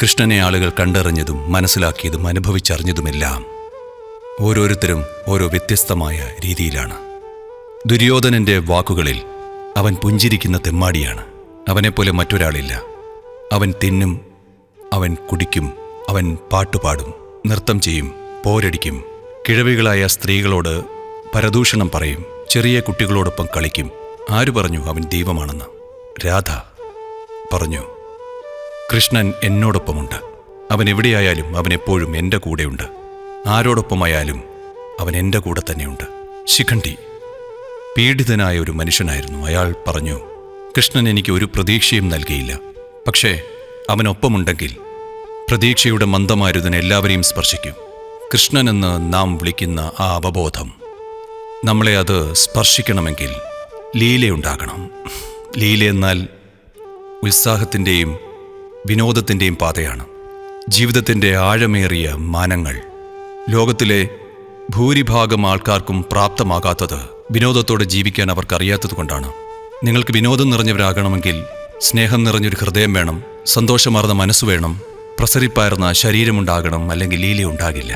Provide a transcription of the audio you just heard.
കൃഷ്ണനെ ആളുകൾ കണ്ടറിഞ്ഞതും മനസ്സിലാക്കിയതും അനുഭവിച്ചറിഞ്ഞതുമെല്ലാം ഓരോരുത്തരും ഓരോ വ്യത്യസ്തമായ രീതിയിലാണ്. ദുര്യോധനന്റെ വാക്കുകളിൽ അവൻ പുഞ്ചിരിക്കുന്ന തെമ്മാടിയാണ്. അവനെപ്പോലെ മറ്റൊരാളില്ല. അവൻ തിന്നും, അവൻ കുടിക്കും, അവൻ പാട്ടുപാടും, നൃത്തം ചെയ്യും, പോരടിക്കും, കിഴവികളായ സ്ത്രീകളോട് പരദൂഷണം പറയും, ചെറിയ കുട്ടികളോടൊപ്പം കളിക്കും. ആര് പറഞ്ഞു അവൻ ദൈവമാണെന്ന്? രാധ പറഞ്ഞു, കൃഷ്ണൻ എന്നോടൊപ്പമുണ്ട്. അവൻ എവിടെയായാലും അവൻ എപ്പോഴും എൻ്റെ കൂടെയുണ്ട്. ആരോടൊപ്പമായാലും അവൻ എൻ്റെ കൂടെ തന്നെയുണ്ട്. ശിഖണ്ഡി പീഡിതനായ ഒരു മനുഷ്യനായിരുന്നു. അയാൾ പറഞ്ഞു, കൃഷ്ണൻ എനിക്ക് ഒരു പ്രതീക്ഷയും നൽകിയില്ല. പക്ഷേ അവനൊപ്പമുണ്ടെങ്കിൽ പ്രതീക്ഷയുടെ മന്ദമാരുതൻ എല്ലാവരെയും സ്പർശിക്കും. കൃഷ്ണനെന്ന് നാം വിളിക്കുന്ന ആ അവബോധം, നമ്മളെ അത് സ്പർശിക്കണമെങ്കിൽ ലീലയുണ്ടാകണം. ലീലയെന്നാൽ ഉത്സാഹത്തിൻ്റെയും വിനോദത്തിൻ്റെയും പാതയാണ്. ജീവിതത്തിൻ്റെ ആഴമേറിയ മാനങ്ങൾ ലോകത്തിലെ ഭൂരിഭാഗം ആൾക്കാർക്കും പ്രാപ്തമാകാത്തത് വിനോദത്തോടെ ജീവിക്കാൻ അവർക്കറിയാത്തതുകൊണ്ടാണ്. നിങ്ങൾക്ക് വിനോദം നിറഞ്ഞവരാകണമെങ്കിൽ സ്നേഹം നിറഞ്ഞൊരു ഹൃദയം വേണം, സന്തോഷമാർന്ന മനസ്സ് വേണം, പ്രസരിപ്പാർന്ന ശരീരമുണ്ടാകണം, അല്ലെങ്കിൽ ലീലയുണ്ടാകില്ല.